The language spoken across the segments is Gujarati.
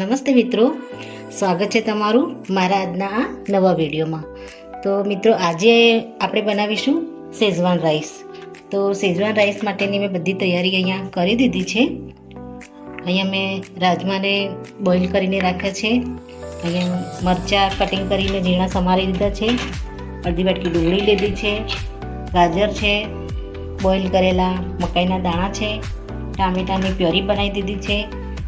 નમસ્તે મિત્રો, સ્વાગત છે તમારું મારા આજના આ નવા વિડીયોમાં. તો મિત્રો, આજે આપણે બનાવીશું શેઝવાન રાઈસ. તો શેઝવાન રાઈસ માટેની મેં બધી તૈયારી અહીંયા કરી દીધી છે. અહીંયા મેં રાજમાને બોઇલ કરીને રાખ્યા છે. અહીંયા મરચાં કટિંગ કરીને ઝીણા સમારી દીધા છે. અડધી વાટકી ડુંગળી લીધી છે, ગાજર છે બોઇલ કરેલા, મકાઈના દાણા છે, ટામેટાની પ્યોરી બનાવી દીધી છે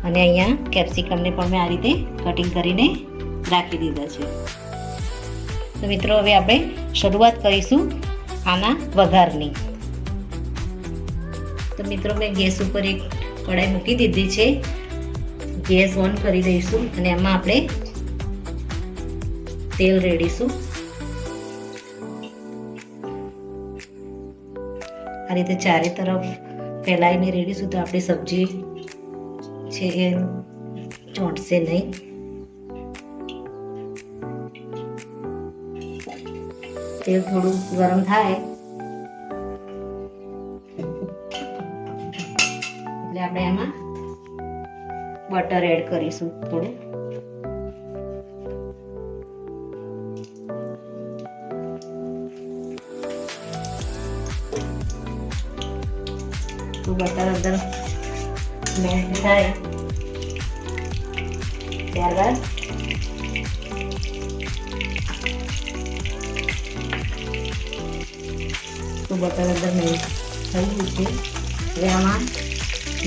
અને અહીંયા કેપ્સિકમને પણ મેં આ રીતે કટિંગ કરીને રાખી દીધા છે. તો મિત્રો, હવે આપણે શરૂઆત કરીશું આના વઘારની. તો મિત્રો, મેં ગેસ ઉપર એક કઢાઈ મૂકી દીધી છે. ગેસ ઓન કરી દઈશું અને એમાં આપણે તેલ રેડીશું. આ રીતે ચારે તરફ ફેલાઈને રેડીશું તો આપણી સબ્જી છે એ ચોંટશે નહીં. તેલ થોડું ગરમ થાય એટલે આપણે એમાં બટર એડ કરીશું થોડું. તો બટર અંદર મેલ્ટ થાય ત્યારબાદ તો બટર અંદર મેલ્ટ થઈ ગયું છે. હવે આમાં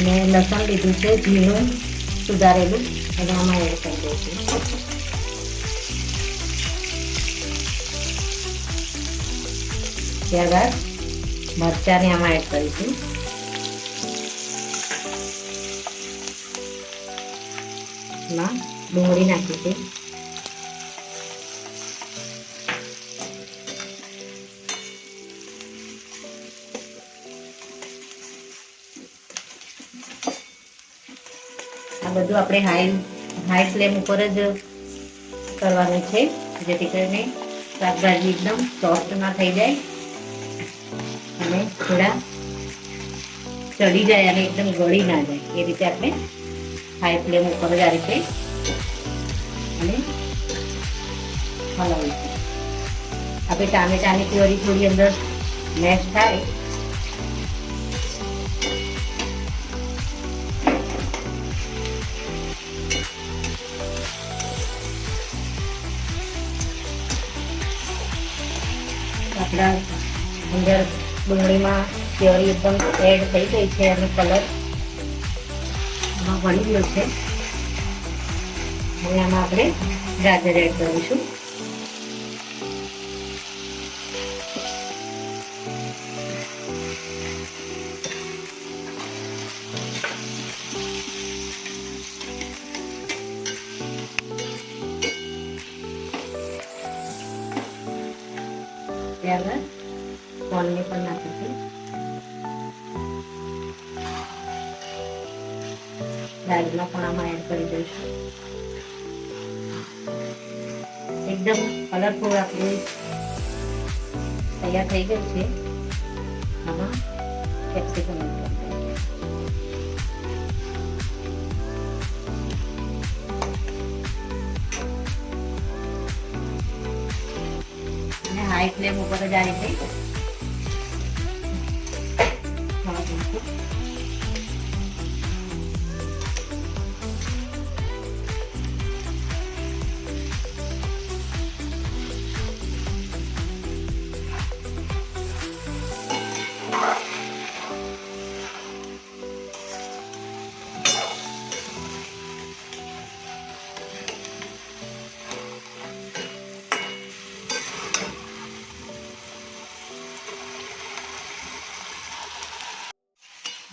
મેં લસણ લીધું છે ઝીણું સુધારેલું અને આમાં એડ કરી દઈશું. ત્યારબાદ મરચાંને આમાં એડ કરીશું. એમાં ડુંગળી નાખીશું. આ બધું આપણે હાઈ ફ્લેમ ઉપર જ કરવાનું છે, જેથી કરીને શાકભાજી એકદમ સોફ્ટ ના થઈ જાય અને થોડા ચડી જાય અને એકદમ ગળી ના જાય. એ રીતે આપણે હાઈ ફ્લેમ ઉપર જ આ રીતે અને હલાવીશું. આપણે ટામેટાની પ્યોરી થોડી અંદર મેશ થાય આપણા અંદર ડુંગળીમાં પ્યોરી એકદમ એડ થઈ ગઈ છે અને કલર ભળી ગયો છે. હવે આમાં આપણે ગાજર એડ કરીશું. ત્યારબાદ કોર્નને પણ નાખીશું. રાજમા પણ આમાં એડ કરી દઈશું. એકદમ કલરફુલ આપણી તૈયાર થઈ ગઈ છે. આમાં કેપ્સિકમ એડ કરી અને હાઈ ફ્લેમ ઉપર જ આ રીતે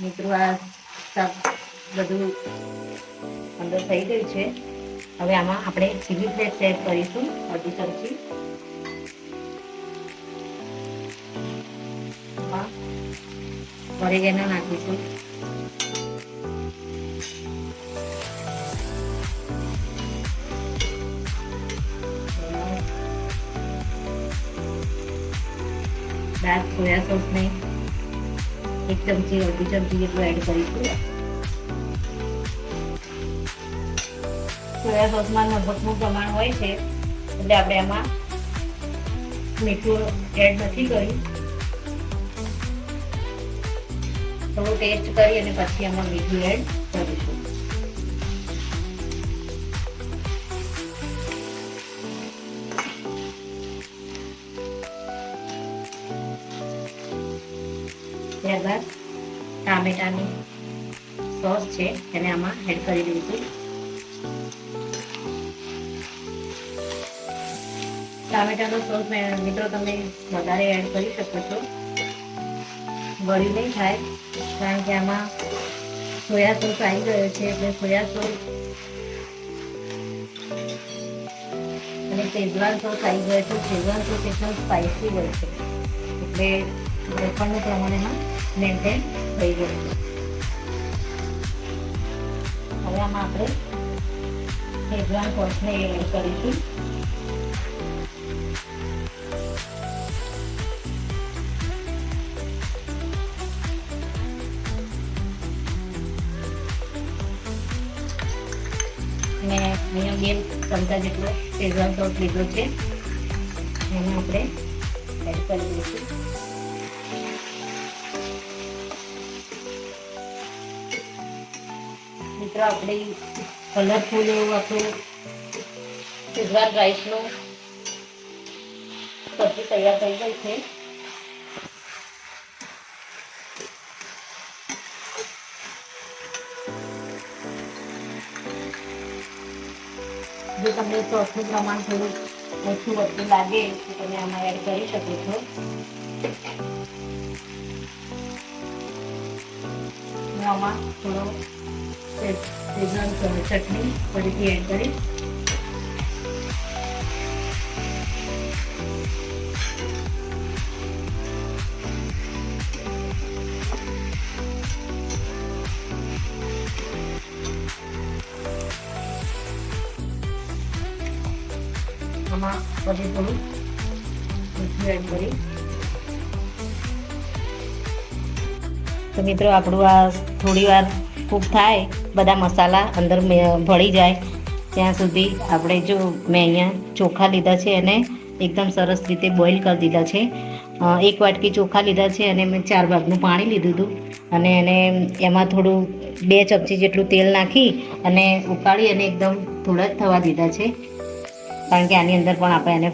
મિત્રો, આ શાક બધું અંદર થઈ ગયું છે. હવે આમાં આપણે ચીલી ફ્લેક્સ એડ કરીશું, અડધી ચમચી. ઓરેગેનો નાખીશું. ડાર્ક સોયા સોસને એક ચમચી અડધી ચમચી જેટલું એડ કરીશું. સોયા સોસમાં નમકનું પ્રમાણ હોય છે એટલે આપણે આમાં મીઠું એડ નથી કર્યું. થોડું ટેસ્ટ કરી અને પછી આમાં મીઠું એડ કરીશું. ત્યારબાદ ટામેટાની સોસ છે એને આમાં એડ કરી દઈશું. ટામેટાનો સોસ મિત્રો તમે વધારે એડ કરી શકો છો, ગળી નહીં થાય કારણ કે આમાં સોયા સોસ આવી ગયો છે એટલે સોયા સોસ અને શેઝવાન સોસ આવી ગયો છે. શેઝવાન સોસ એકદમ સ્પાઇસી હોય છે એટલે વેપણનું પ્રમાણમાં મેન્ટેન થઈ ગયું છે. હવે આમાં આપણે શેઝવાન સોસને એડ કરીશું. મેં અહીંયા 2 ચમચા જેટલો શેઝવાન સોસ લીધો છે એને આપણે એડ કરી દઈશું. મિત્રો આપણે કલરફુલ એવું આપણું શેઝવાન રાઈસનું સબ્જી તૈયાર થઈ ગઈ છે. જો તમને સોસનું પ્રમાણ થોડું ઓછું વધતું લાગે તો તમે આમાં એડ કરી શકો છો. હું આમાં થોડો શેઝવાન ચટણી ફરીથી એડ કરીશ. આમાં પછી થોડું મીઠું એડ કરી. તો મિત્રો આપણું આ થોડી વાર કૂક થાય, બધા મસાલા અંદર ભળી જાય ત્યાં સુધી આપણે જો મેં અહીંયા ચોખા લીધા છે અને એકદમ સરસ રીતે બોઇલ કરી દીધા છે. 1 વાટકી ચોખા લીધા છે અને મેં 4 ભાગનું પાણી લીધું હતું અને એને એમાં થોડું 2 ચમચી જેટલું તેલ નાખી અને ઉકાળી અને એકદમ થોડા જ થવા દીધા છે કારણ કે આની અંદર પણ આપણે એને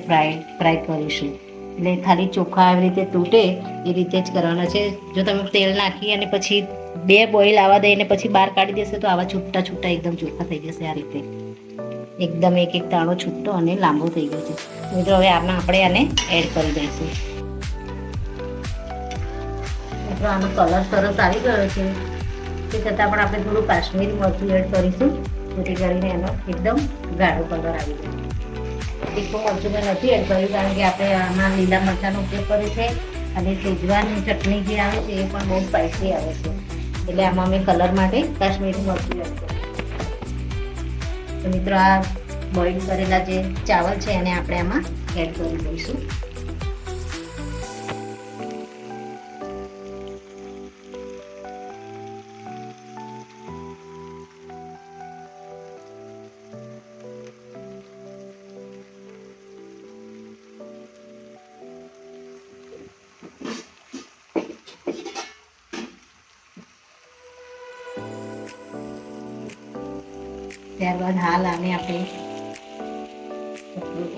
ફ્રાય કરીશું. એટલે ખાલી ચોખા આવી રીતે તૂટે એ રીતે જ કરવાના છે. જો તમે તેલ નાખી અને પછી 2 બોઇલ આવવા દઈને પછી બહાર કાઢી દેશો તો આવા છૂટા છૂટા એકદમ ચોખ્ખા થઈ જશે. આ રીતે એકદમ એક દાણો છૂટો અને લાંબો થઈ ગયો છે. મિત્રો હવે આમાં આપણે આને એડ કરી દઈશું. મિત્રો આનો કલર સરસ આવી ગયો છે તે છતાં પણ આપણે થોડું કાશ્મીરી મરચું એડ કરીશું જેથી કરીને એનો એકદમ ગાઢો કલર આવી જાય. તીખું મરચું મેં નથી એડ કર્યું કારણ કે આપણે આમાં લીલા મરચાંનો ઉપયોગ કર્યો છે અને શેઝવાનની ચટણી જે આવે છે એ પણ બહુ સ્પાઇસી આવે છે એટલે આમાં મેં કલર માટે કાશ્મીરી મરચું એડ કર્યું. તો મિત્રો આ બોઇલ કરેલા જે ચાવલ છે એને આપણે આમાં એડ કરી દઈશું. ત્યારબાદ હાલ આને આપણે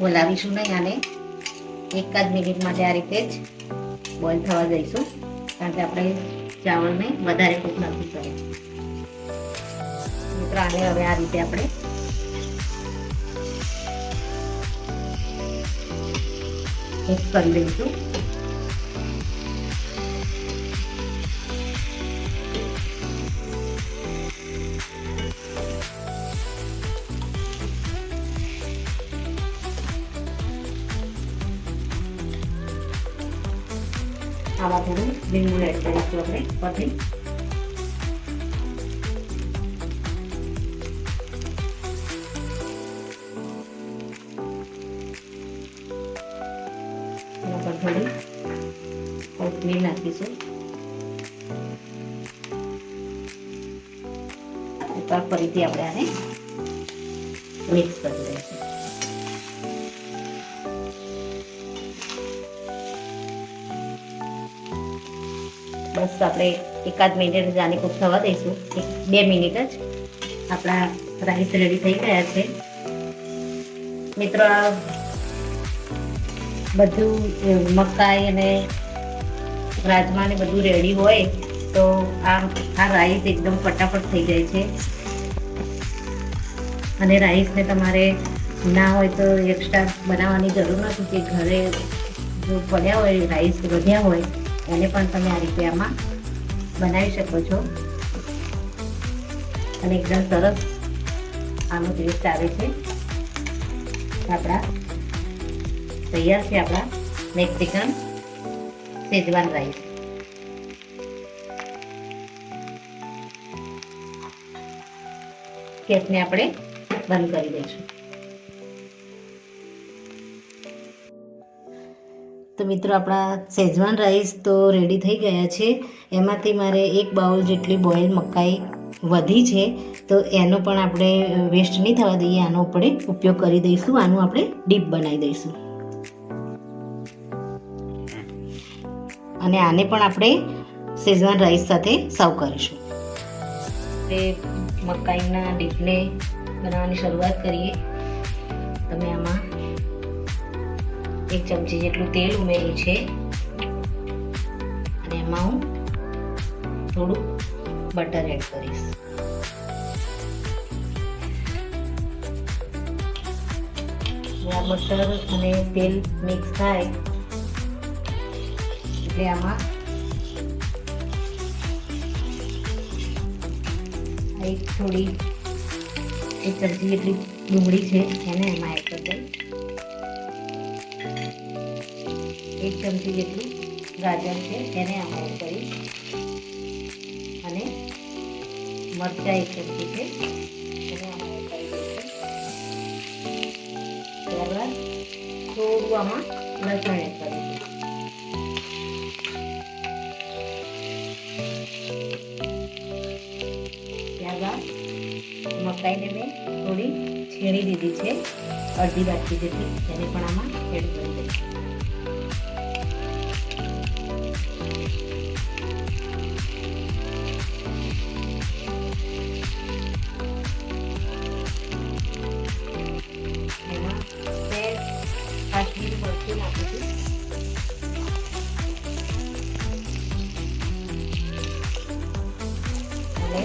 બોલાવીશું નહીં, આને 1 જ મિનિટ માટે આ રીતે જ બોઇલ થવા દઈશું કારણ કે આપણે ચાવલને વધારે કૂક નથી કર્યા. મિત્રો આને હવે આ રીતે આપણે મિક્સ કરી દઈશું. આમાં થોડું લીંબુ એડ કરીશું આપણે પછી. એના પર થોડી કોથમીર નાખીશું. ફરીથી આપણે આને મિક્સ કરી દઈશું. બસ આપણે એકાદ મિનિટ જાને કુક થવા દઈશું. 2 મિનિટ જ આપણા રાઈસ રેડી થઈ ગયા છે. મિત્રો, બધું મકાઈ અને રાજમા ને બધું રેડી હોય તો આ રાઈસ એકદમ ફટાફટ થઈ જાય છે. અને રાઈસને તમારે ના હોય તો એક્સ્ટ્રા બનાવવાની જરૂર નથી. કે ઘરે જો પડ્યા હોય રાઈસ વધ્યા હોય એને પણ તમે આ રીતે આમાં બનાવી શકો છો. અને એકદમ સરસ આનો ટેસ્ટ આવે છે. આપણા તૈયાર છે આપણા મેક્સિકન શેઝવાન રાઈસ. ગેસને આપણે બંધ કરી દઈશું. તો મિત્રો, આપણા શેઝવાન રાઈસ તો રેડી થઈ ગયા છે. એમાંથી મારે 1 બાઉલ જેટલી બોઇલ મકાઈ વધી છે, તો એનો પણ આપણે વેસ્ટ નહીં થવા દઈએ. આનો આપણે ઉપયોગ કરી દઈશું. આનું આપણે ડીપ બનાવી દઈશું. અને આને પણ આપણે શેઝવાન રાઈસ સાથે સર્વ કરીશું. મકાઈના ડીપને બનાવવાની શરૂઆત કરીએ. તમે આમાં 1 ચમચી જેટલું તેલ ઉમેર્યું છે અને એમાં હું થોડું બટર એડ કરીશ. આ બટર અને તેલ મિક્સ થાય એટલે આમાં એક ચમચી જેટલી ડુંગળી છે એને એમાં એડ કરી દઈશ. 1 ચમચી જેટલી ગાજર છે એને આમાં એડ કરીશ. અને મરચાં 1 ચમચી છે એને આમાં એડ કરી દઈશું. ત્યારબાદ થોડું આમાં લસણ એડ કરીશું. ત્યારબાદ મકાઈને મેં થોડી છીણી દીધી છે, અડધી વાટકી જેટલી, એને પણ આમાં એડ કરી દઈશું. એમાં કાશ્મીરી મરચું નાખીશું. અને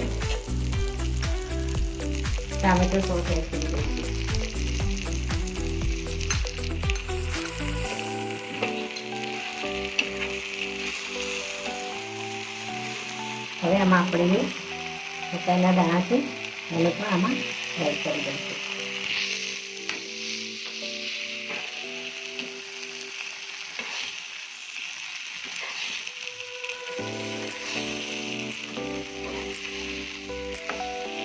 ટામેટો સોસ એડ કરી દઈશું. હવે આમાં આપણે મકાઈના દાણા છે એને પણ આમાં એડ કરી દઈશું.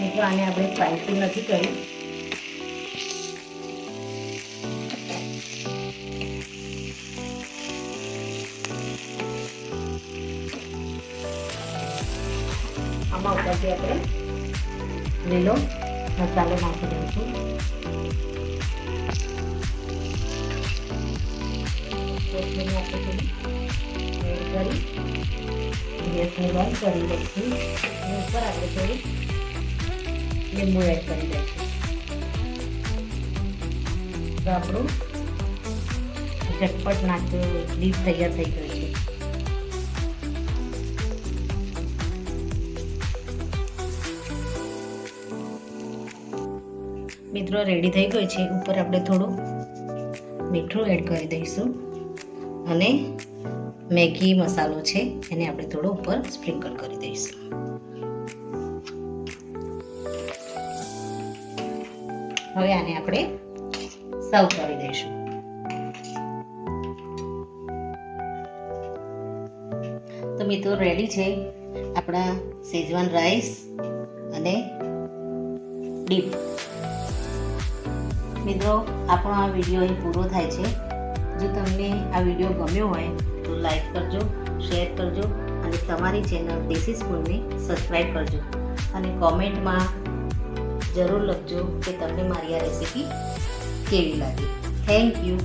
મિત્રો, આને આપણે સ્પાઈસી નથી કરી. આમાં ઉપરથી આપણે લીલો મસાલો નાખી દઈશું. કોથમીર આપણે એડ કરી ગેસને બંધ કરી દઈશું. અને ઉપર આપણે થોડી લીંબુ એડ કરી દઈશું. તો આપણું ઝટપટ ડીશ તૈયાર થઈ ગયું છે. મિત્રો, રેડી થઈ ગયું છે. ઉપર આપણે થોડું મીઠું એડ કરી દઈશું અને મેગી મસાલો છે એને આપણે થોડો ઉપર સ્પ્રિંકલ કરી દઈશું. હવે આને આપણે સર્વ કરી દઈશું. તો મિત્રો, રેડી છે આપણા શેઝવાન રાઈસ અને ડીપ. મિત્રો, આપણો આ વિડીયો અહીં પૂરો થાય છે. જો તમને આ વિડીયો ગમ્યો હોય તો લાઈક કરજો, શેર કરજો અને તમારી ચેનલ દેશી સ્પૂનને સબસ્ક્રાઈબ કરજો. અને કોમેન્ટમાં જરૂર લખજો કે તમને મારી આ રેસીપી કેવી લાગી. Thank you.